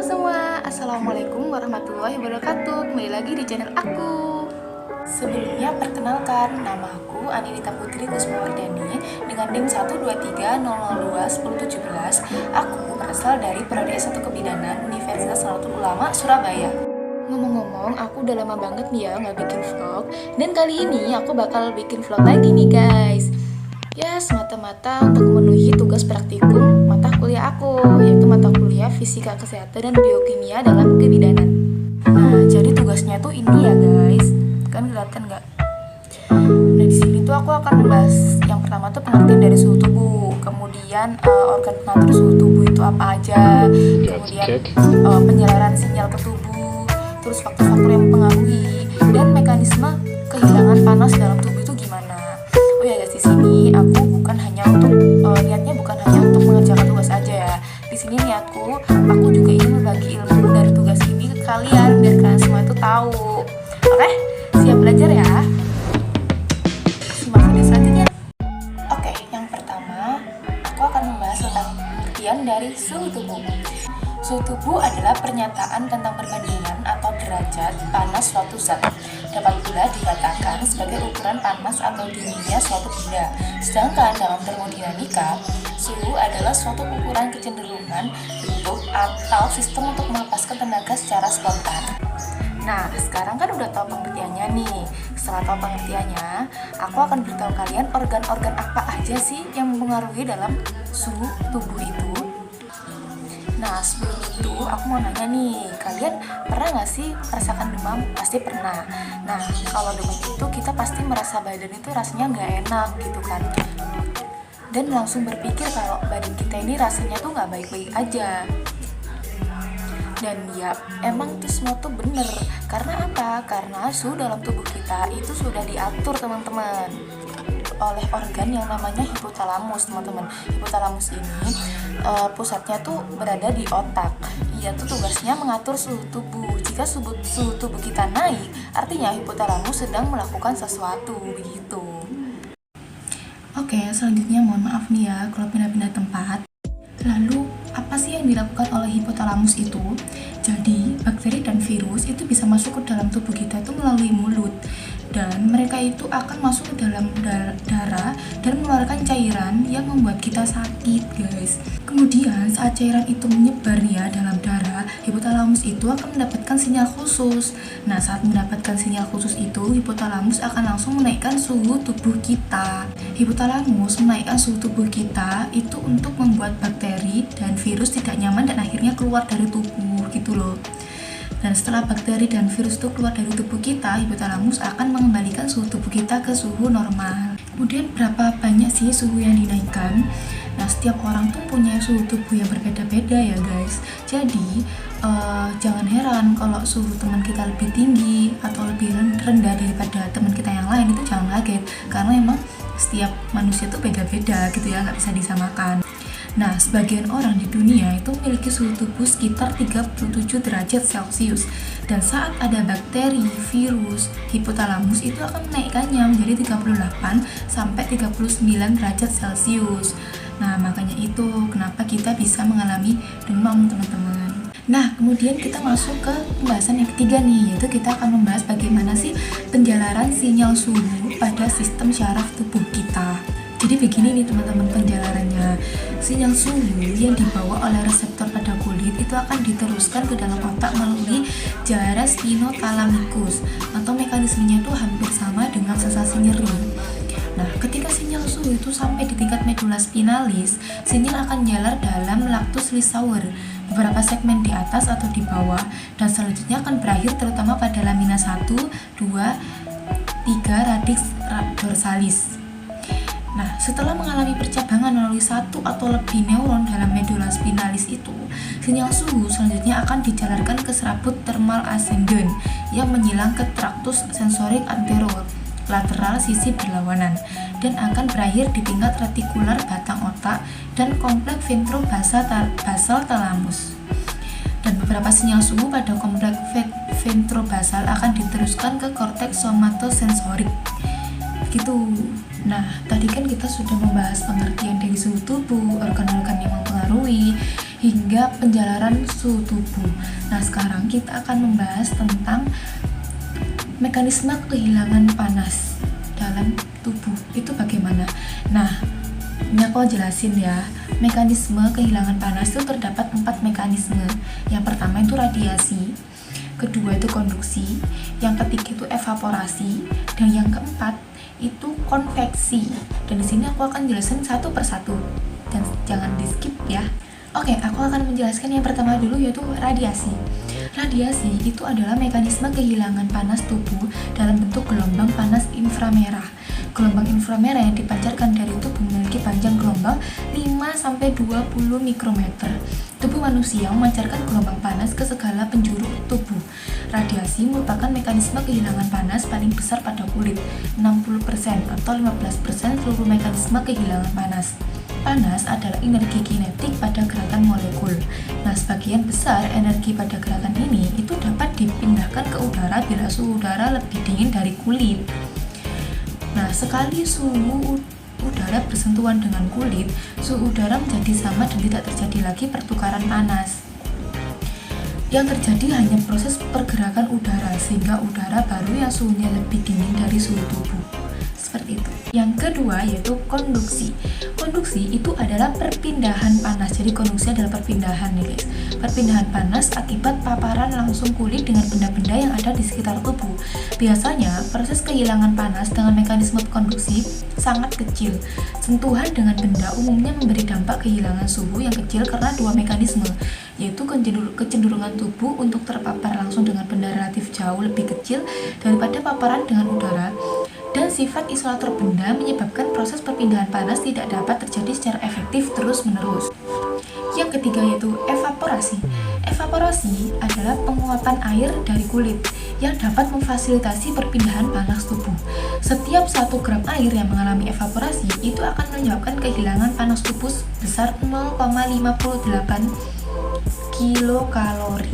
Halo semua, Assalamualaikum warahmatullahi wabarakatuh. Kembali lagi di channel aku. Sebelumnya perkenalkan, nama aku Aninita Putri Kusmawardani dengan NIM 12300021017. Aku berasal dari Prodi S1 Kebidanan Universitas Nahdlatul Ulama Surabaya. Ngomong-ngomong, aku udah lama banget nih ya nggak bikin vlog. Dan kali ini aku bakal bikin vlog lagi nih guys. Ya, semata-mata untuk memenuhi tugas praktikum mata kuliah aku, yaitu mata kuliah Fisika Kesehatan dan Biokimia dalam Kebidanan. Nah, jadi tugasnya tuh ini ya guys, kan kelihatan nggak? Nah, di sini tuh aku akan membahas yang pertama tuh pengertian dari suhu tubuh, kemudian organ pengatur suhu tubuh itu apa aja, kemudian penyalaran sinyal ke tubuh, terus faktor-faktor yang mempengaruhi, dan mekanisme kehilangan panas dalam tubuh itu gimana. Oh ya guys, di sini aku bukan hanya untuk niatnya bukan hanya untuk mengerjakan tugas aja ya. Di sini niatku, aku juga ingin berbagi ilmu dari tugas ini ke kalian biar kalian semua itu tahu. Oke, siap belajar ya. Simak video selanjutnya. Oke, yang pertama aku akan membahas tentang pengertian dari suhu tubuh. Suhu tubuh adalah pernyataan tentang perbandingan atau derajat panas suatu zat. Dapat pula dikatakan sebagai ukuran panas atau dinginnya suatu benda. Sedangkan dalam termodinamika, suhu adalah suatu ukuran kecenderungan bentuk atau sistem untuk melepaskan tenaga secara spontan. Nah, sekarang kan udah tahu pengertiannya nih. Setelah tahu pengertiannya, aku akan beritahu kalian organ-organ apa aja sih yang mempengaruhi dalam suhu tubuh itu. Nah, sebelum itu aku mau nanya nih, kalian pernah gak sih merasakan demam? Pasti pernah. Nah, kalau demam itu kita pasti merasa badan itu rasanya gak enak gitu kan. Dan langsung berpikir kalau badan kita ini rasanya tuh gak baik-baik aja. Dan ya, emang itu semua tuh bener. Karena apa? Karena suhu dalam tubuh kita itu sudah diatur teman-teman oleh organ yang namanya hipotalamus, teman-teman. Hipotalamus ini pusatnya tuh berada di otak. Ia tuh tugasnya mengatur suhu tubuh. Jika suhu tubuh kita naik, artinya hipotalamus sedang melakukan sesuatu, begitu. Oke, selanjutnya mohon maaf nih ya kalau pindah-pindah tempat. Lalu, apa sih yang dilakukan oleh hipotalamus itu? Jadi, bakteri dan virus itu bisa masuk ke dalam tubuh kita itu melalui mulut. Dan mereka itu akan masuk ke dalam darah dan mengeluarkan cairan yang membuat kita sakit, guys. Kemudian, saat cairan itu menyebar ya dalam darah, hipotalamus itu akan mendapatkan sinyal khusus. Nah, saat mendapatkan sinyal khusus itu, hipotalamus akan langsung menaikkan suhu tubuh kita. Hipotalamus menaikkan suhu tubuh kita itu untuk membuat bakteri dan virus tidak nyaman dan akhirnya keluar dari tubuh gitu loh. Dan setelah bakteri dan virus itu keluar dari tubuh kita, hipotalamus akan mengembalikan suhu tubuh kita ke suhu normal. Kemudian berapa banyak sih suhu yang dinaikkan? Nah, setiap orang tuh punya suhu tubuh yang berbeda-beda ya guys. Jadi jangan heran kalau suhu teman kita lebih tinggi atau lebih rendah daripada teman kita yang lain, itu jangan kaget. Karena emang setiap manusia tuh beda-beda gitu ya, nggak bisa disamakan. Nah, sebagian orang di dunia itu memiliki suhu tubuh sekitar 37 derajat Celcius. Dan saat ada bakteri, virus, hipotalamus itu akan menaikkannya menjadi 38 sampai 39 derajat Celcius. Nah, makanya itu kenapa kita bisa mengalami demam, teman-teman. Nah, kemudian kita masuk ke pembahasan yang ketiga nih, yaitu kita akan membahas bagaimana sih penjalaran sinyal suhu pada sistem syaraf tubuh kita. Jadi begini nih teman-teman penjalarannya. Sinyal suhu yang dibawa oleh reseptor pada kulit itu akan diteruskan ke dalam otak melalui jara spinothalamikus, atau mekanismenya itu hampir sama dengan sensasi nyeri. Nah, ketika sinyal suhu itu sampai di tingkat medula spinalis, sinyal akan jalar dalam lactus Lissauer, beberapa segmen di atas atau di bawah, dan selanjutnya akan berakhir terutama pada lamina 1, 2, 3 radix dorsalis. Nah, setelah mengalami percabangan melalui satu atau lebih neuron dalam medula spinalis itu, sinyal suhu selanjutnya akan dijalarkan ke serabut thermal ascendens yang menyilang ke traktus sensorik anterior lateral sisi berlawanan dan akan berakhir di tingkat retikular batang otak dan kompleks ventrobasal thalamus. Dan beberapa sinyal suhu pada kompleks ventrobasal akan diteruskan ke korteks somatosensorik. Gitu. Nah, tadi kan kita sudah membahas pengertian dari suhu tubuh, organ-organ yang mempengaruhi, hingga penjalaran suhu tubuh. Nah, sekarang kita akan membahas tentang mekanisme kehilangan panas dalam tubuh itu bagaimana. Nah, ini aku jelasin ya. Mekanisme kehilangan panas itu terdapat 4 mekanisme. Yang pertama itu radiasi, kedua itu konduksi, yang ketiga itu evaporasi, dan yang keempat itu konveksi. Dan di sini aku akan jelasin satu persatu dan jangan di skip ya. Oke, aku akan menjelaskan yang pertama dulu, yaitu radiasi. Radiasi itu adalah mekanisme kehilangan panas tubuh dalam bentuk gelombang panas inframerah. Gelombang inframerah yang dipancarkan dari tubuh memiliki panjang gelombang 5-20 mikrometer. Tubuh manusia memancarkan gelombang panas ke segala penjuru tubuh. Radiasi merupakan mekanisme kehilangan panas paling besar pada kulit, 60% atau 15% seluruh mekanisme kehilangan panas. Panas adalah energi kinetik pada gerakan molekul. Nah, sebagian besar energi pada gerakan ini itu dapat dipindahkan ke udara bila suhu udara lebih dingin dari kulit. Nah, sekali suhu udara bersentuhan dengan kulit, suhu udara menjadi sama dan tidak terjadi lagi pertukaran panas. Yang terjadi hanya proses pergerakan udara, sehingga udara baru yang suhunya lebih dingin dari suhu tubuh. Seperti itu. Yang kedua yaitu konduksi. Konduksi itu adalah perpindahan panas. Jadi konduksi adalah perpindahan nih guys. Perpindahan panas akibat paparan langsung kulit dengan benda-benda yang ada di sekitar tubuh. Biasanya proses kehilangan panas dengan mekanisme konduksi sangat kecil. Sentuhan dengan benda umumnya memberi dampak kehilangan suhu yang kecil karena dua mekanisme, yaitu kecenderungan tubuh untuk terpapar langsung dengan benda relatif jauh lebih kecil daripada paparan dengan udara, dan sifat isolator benda menyebabkan proses perpindahan panas tidak dapat terjadi secara efektif terus-menerus. Yang ketiga yaitu evaporasi. Evaporasi adalah penguapan air dari kulit yang dapat memfasilitasi perpindahan panas tubuh. Setiap 1 gram air yang mengalami evaporasi itu akan menyebabkan kehilangan panas tubuh sebesar 0,58 kilokalori.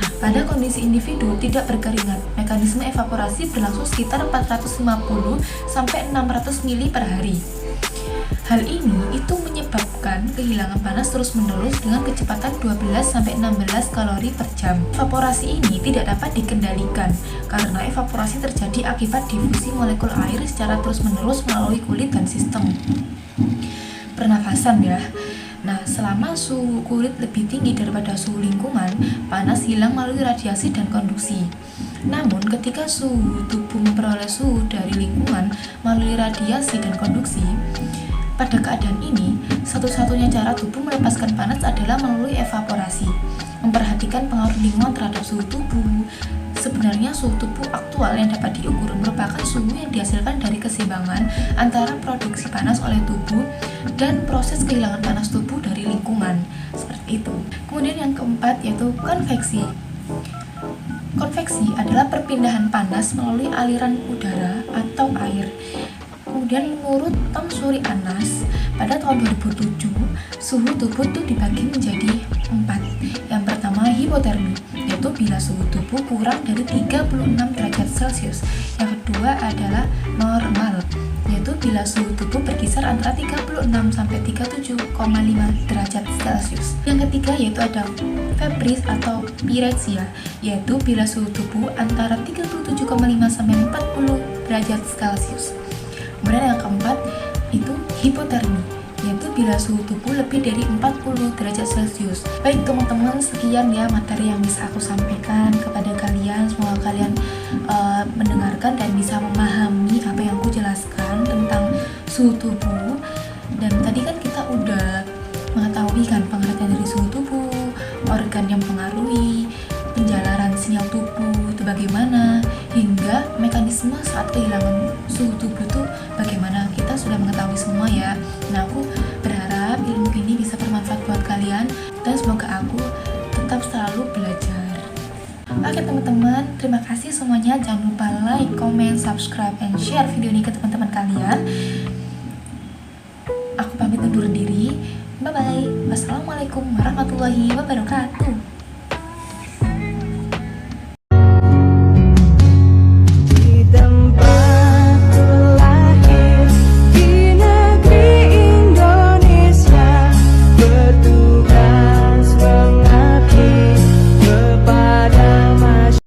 Nah, pada kondisi individu tidak berkeringat, mekanisme evaporasi berlangsung sekitar 450 sampai 600 mili per hari. Hal ini itu menyebabkan kehilangan panas terus-menerus dengan kecepatan 12 sampai 16 kalori per jam. Evaporasi ini tidak dapat dikendalikan karena evaporasi terjadi akibat difusi molekul air secara terus-menerus melalui kulit dan sistem pernafasan ya. Nah, selama suhu kulit lebih tinggi daripada suhu lingkungan, panas hilang melalui radiasi dan konduksi. Namun, ketika suhu tubuh memperoleh suhu dari lingkungan melalui radiasi dan konduksi, pada keadaan ini, satu-satunya cara tubuh melepaskan panas adalah melalui evaporasi. Memperhatikan pengaruh lingkungan terhadap suhu tubuh. Sebenarnya suhu tubuh aktual yang dapat diukur merupakan suhu yang dihasilkan dari keseimbangan antara produksi panas oleh tubuh dan proses kehilangan panas tubuh dari lingkungan. Seperti itu. Kemudian yang keempat yaitu konveksi. Konveksi adalah perpindahan panas melalui aliran udara atau air. Kemudian menurut Tom Suri Anas pada tahun 2007, suhu tubuh itu dibagi menjadi 4. Yang pertama hipotermi, yaitu bila suhu tubuh kurang dari 36 derajat Celcius. Yang kedua adalah normal, yaitu bila suhu tubuh berkisar antara 36 sampai 37,5 derajat Celcius. Yang ketiga yaitu ada febris atau pyrexia, yaitu bila suhu tubuh antara 37,5 sampai 40 derajat Celcius. Kemudian yang keempat itu hipotermi, yaitu bila suhu tubuh lebih dari 40 derajat Celcius. Baik teman-teman, sekian ya materi yang bisa aku sampaikan kepada kalian. Semoga kalian mendengarkan dan bisa memahami apa yang aku jelaskan tentang suhu tubuh. Dan tadi kan kita udah mengetahui kan pengertian dari suhu tubuh, organ yang mempengaruhi, penjalaran sinyal tubuh itu bagaimana, hingga mekanisme saat kehilangan suhu tubuh itu bagaimana. Kita sudah mengetahui semua ya. Nah, aku berharap ilmu ini bisa bermanfaat buat kalian dan semoga aku tetap selalu belajar. Oke teman-teman, terima kasih semuanya. Jangan lupa like, comment, subscribe, and share video ini ke teman-teman kalian. Aku pamit undur diri. Bye-bye. Wassalamualaikum warahmatullahi wabarakatuh.